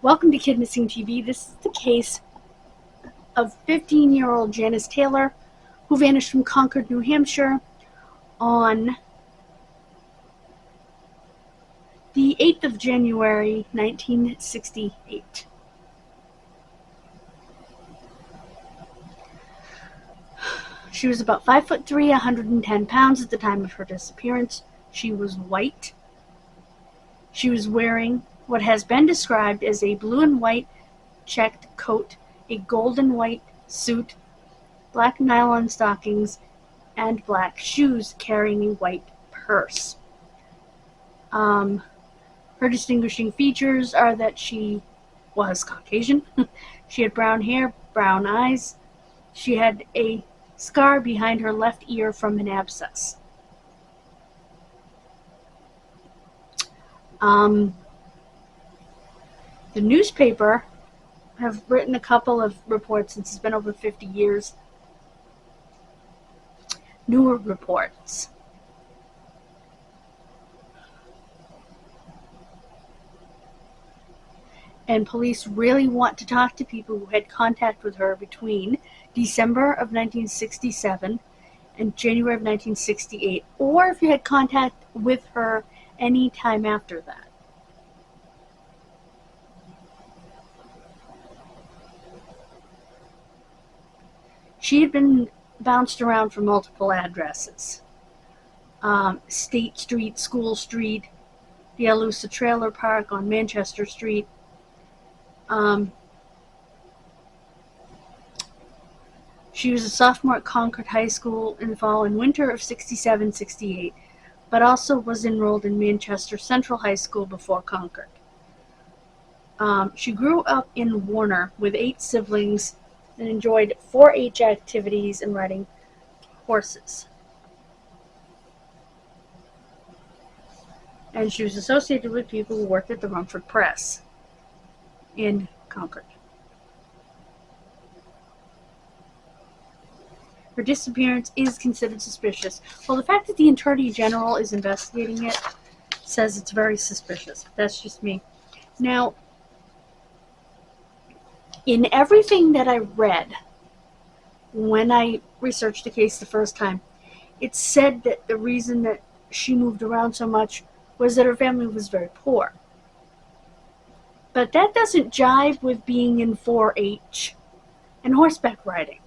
Welcome to Kidmissing TV. This is the case of 15-year-old Janis Taylor, who vanished from Concord, New Hampshire on the 8th of January, 1968. She was about 5'3", 110 pounds at the time of her disappearance. She was white. She was wearing what has been described as a blue and white checked coat, a gold and white suit, black nylon stockings, and black shoes, carrying a white purse. Her distinguishing features are that she was Caucasian. She had brown hair, brown eyes. She had a scar behind her left ear from an abscess. The newspaper have written a couple of reports since it's been over 50 years. Newer reports. And police really want to talk to people who had contact with her between December of 1967 and January of 1968, or if you had contact with her any time after that. She had been bounced around from multiple addresses. State Street, School Street, the Alusa Trailer Park on Manchester Street. She was a sophomore at Concord High School in the fall and winter of 67-68, but also was enrolled in Manchester Central High School before Concord. She grew up in Warner with 8 siblings and enjoyed 4-H activities and riding horses. And she was associated with people who worked at the Rumford Press in Concord. Her disappearance is considered suspicious. Well, the fact that the Attorney General is investigating it says it's very suspicious. That's just me. Now, in everything that I read when I researched the case the first time, it said that the reason that she moved around so much was that her family was very poor. But that doesn't jive with being in 4-H and horseback riding.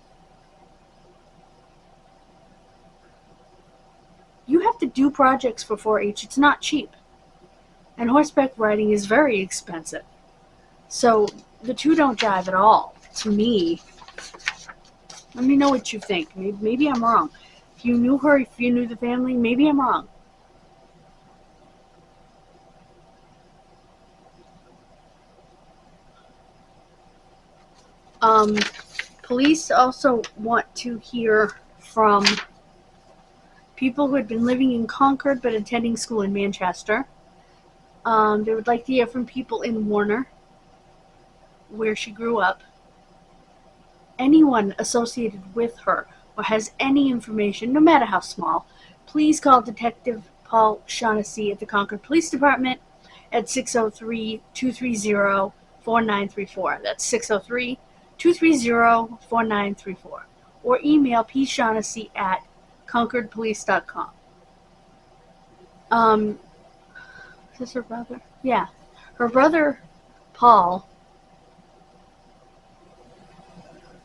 You have to do projects for 4-H. It's not cheap. And horseback riding is very expensive. So the two don't jive at all, to me. Let me know what you think. Maybe I'm wrong. If you knew her, if you knew the family, maybe I'm wrong. Police also want to hear from people who had been living in Concord but attending school in Manchester. They would like to hear from people in Warner, where she grew up. Anyone associated with her or has any information, no matter how small, please call Detective Paul Shaughnessy at the Concord Police Department at 603-230-4934. That's 603-230-4934. Or email pshaughnessy at concordpolice.com. Is this her brother? Yeah. Her brother, Paul,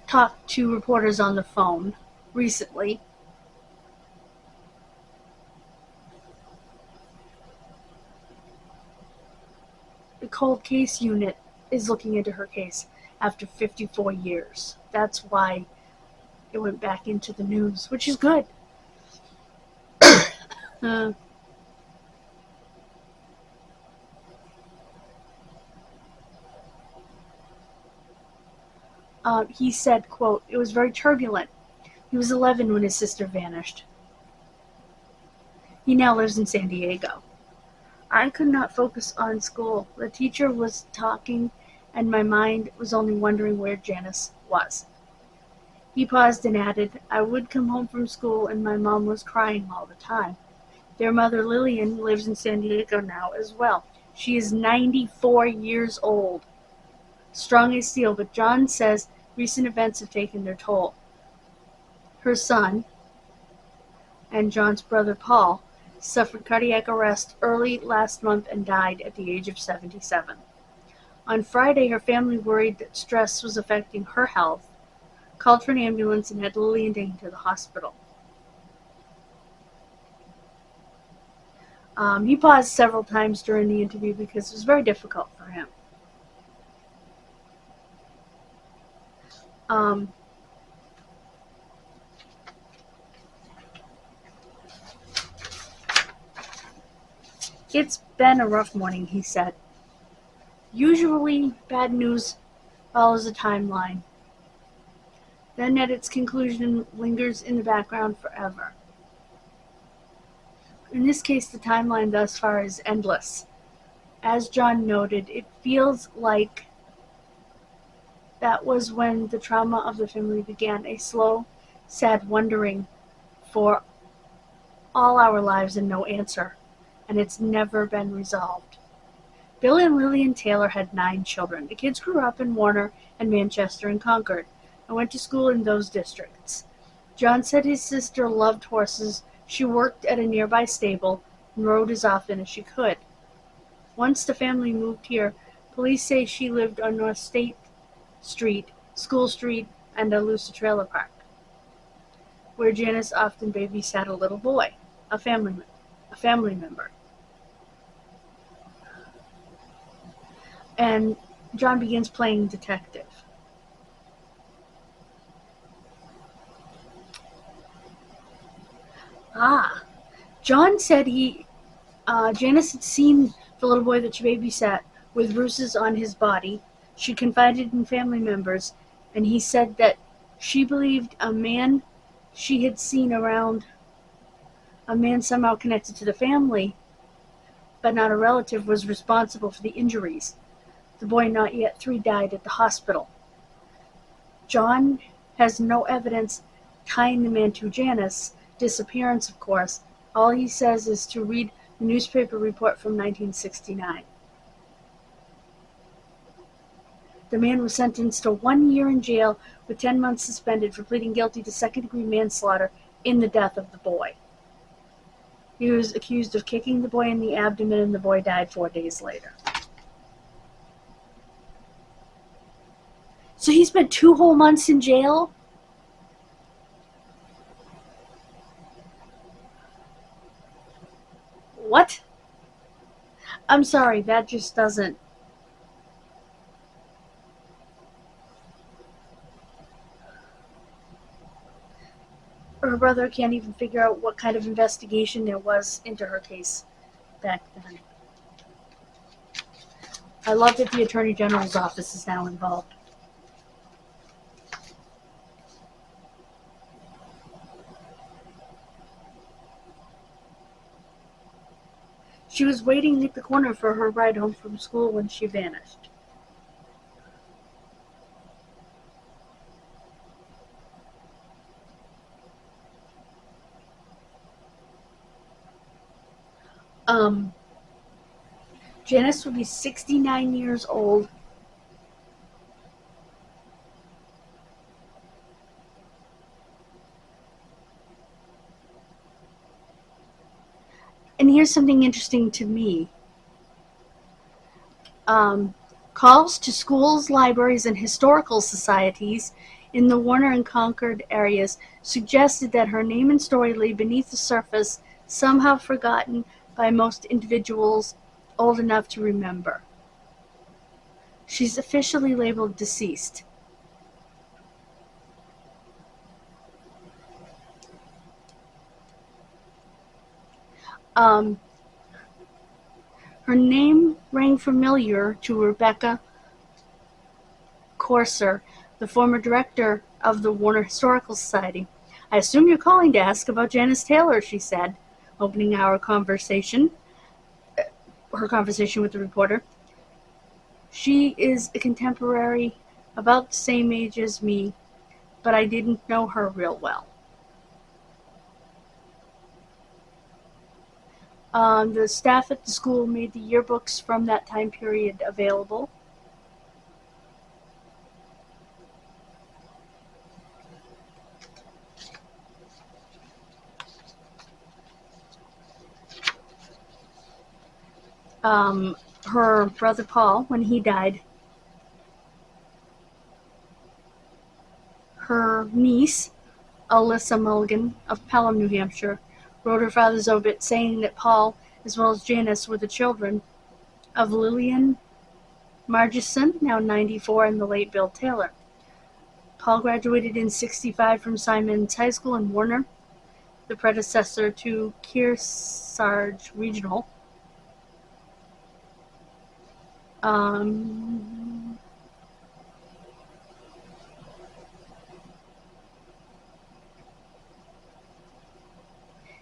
talked to reporters on the phone recently. The cold case unit is looking into her case after 54 years. That's why it went back into the news, which is good. He said, quote, "It was very turbulent. He was 11 when his sister vanished. He now lives in San Diego. I could not focus on school. The teacher was talking, and my mind was only wondering where Janis was." He paused and added, "I would come home from school, and my mom was crying all the time. Their mother, Lillian, lives in San Diego now as well. She is 94 years old. strong as steel, but John says recent events have taken their toll. Her son, and John's brother Paul, suffered cardiac arrest early last month and died at the age of 77. On Friday, her family, worried that stress was affecting her health, called for an ambulance and had Lillian taken to the hospital. He paused several times during the interview because it was very difficult for him. It's been a rough morning, he said. Usually, bad news follows a timeline. Then at its conclusion lingers in the background forever. In this case, the timeline thus far is endless. As John noted, it feels like that was when the trauma of the family began, a slow, sad wondering for all our lives and no answer, and it's never been resolved. Bill and Lillian Taylor had 9 children. The kids grew up in Warner and Manchester and Concord, and went to school in those districts. John said his sister loved horses. She worked at a nearby stable and rode as often as she could. Once the family moved here, police say she lived on North State Street, School Street, and Alusa Trailer Park, where Janis often babysat a little boy, a family member. And John begins playing detective. John said Janis had seen the little boy that she babysat with bruises on his body. She confided in family members, and he said that she believed a man she had seen around, a man somehow connected to the family, but not a relative, was responsible for the injuries. The boy, not yet 3, died at the hospital. John has no evidence tying the man to Janis' disappearance, of course. All he says is to read the newspaper report from 1969. The man was sentenced to 1 year in jail with 10 months suspended for pleading guilty to second-degree manslaughter in the death of the boy. He was accused of kicking the boy in the abdomen, and the boy died 4 days later. So he spent 2 whole months in jail? What? I'm sorry, that just doesn't... Her brother can't even figure out what kind of investigation there was into her case back then. I love that the Attorney General's office is now involved. She was waiting at the corner for her ride home from school when she vanished. Janis will be 69 years old. And here's something interesting to me. Calls to schools, libraries, and historical societies in the Warner and Concord areas suggested that her name and story lay beneath the surface, somehow forgotten by most individuals old enough to remember. She's officially labeled deceased. Her name rang familiar to Rebecca Corser, the former director of the Warner Historical Society. "I assume you're calling to ask about Janis Taylor," she said, opening her conversation with the reporter. "She is a contemporary, about the same age as me, but I didn't know her real well." The staff at the school made the yearbooks from that time period available. Her brother Paul, when he died, her niece, Alyssa Mulligan of Pelham, New Hampshire, wrote her father's obit saying that Paul, as well as Janis, were the children of Lillian Margison, now 94, and the late Bill Taylor. Paul graduated in '65 from Simon's High School in Warner, the predecessor to Kearsarge Regional.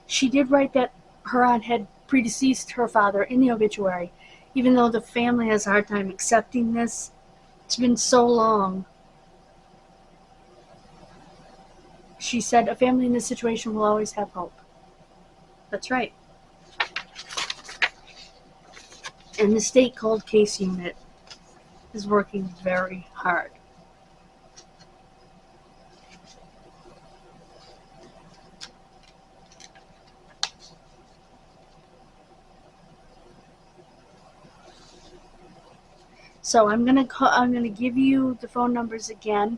She did write that her aunt had predeceased her father in the obituary, even though the family has a hard time accepting this. It's been so long. She said, "A family in this situation will always have hope." That's right. And the state cold case unit is working very hard. So I'm gonna give you the phone numbers again.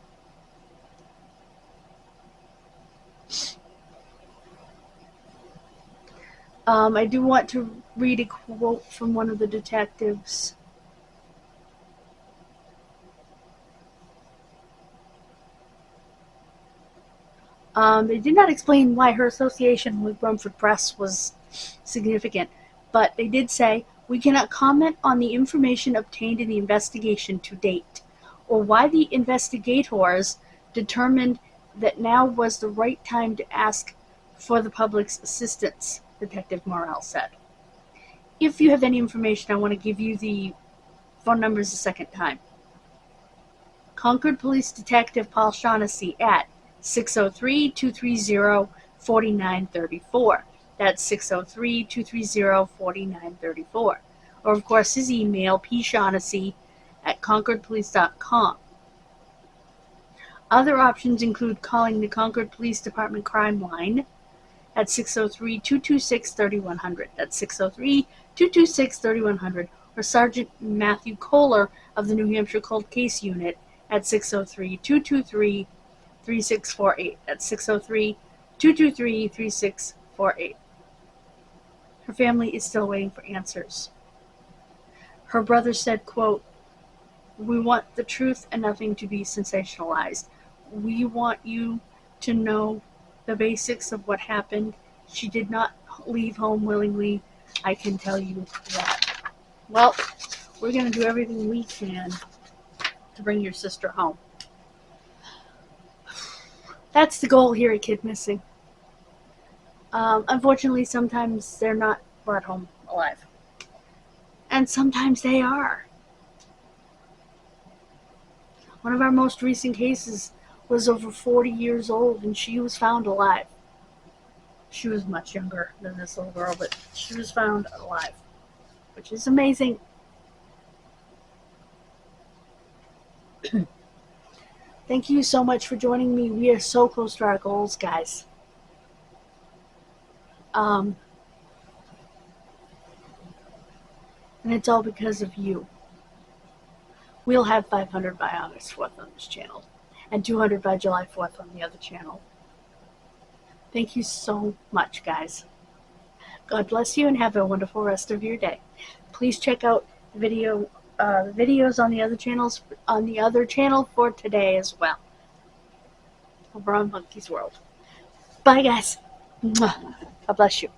I do want to read a quote from one of the detectives. They did not explain why her association with Rumford Press was significant, but they did say, "We cannot comment on the information obtained in the investigation to date, or why the investigators determined that now was the right time to ask for the public's assistance," Detective Morrell said. If you have any information, I want to give you the phone numbers a second time. Concord Police Detective Paul Shaughnessy at 603-230-4934. That's 603-230-4934. Or, of course, his email, pshaughnessy@concordpolice.com. Other options include calling the Concord Police Department Crime Line at 603-226-3100. That's 603-226-3100. Or Sergeant Matthew Kohler of the New Hampshire Cold Case Unit at 603-223-3648. That's 603-223-3648. Her family is still waiting for answers. Her brother said, quote, "We want the truth and nothing to be sensationalized. We want you to know the basics of what happened. She did not leave home willingly. I can tell you that." Well, we're going to do everything we can to bring your sister home. That's the goal here at Kid Missing. Unfortunately, sometimes they're not brought home alive. And sometimes they are. One of our most recent cases was over 40 years old, and she was found alive. She was much younger than this little girl, but she was found alive, which is amazing. Thank you so much for joining me. We are so close to our goals, guys. And it's all because of you. We'll have 500 by August 4th on this channel, and 200 by July 4th on the other channel. Thank you so much, guys. God bless you and have a wonderful rest of your day. Please check out the videos on the other channel for today as well. Over on Monkey's World. Bye, guys. God bless you.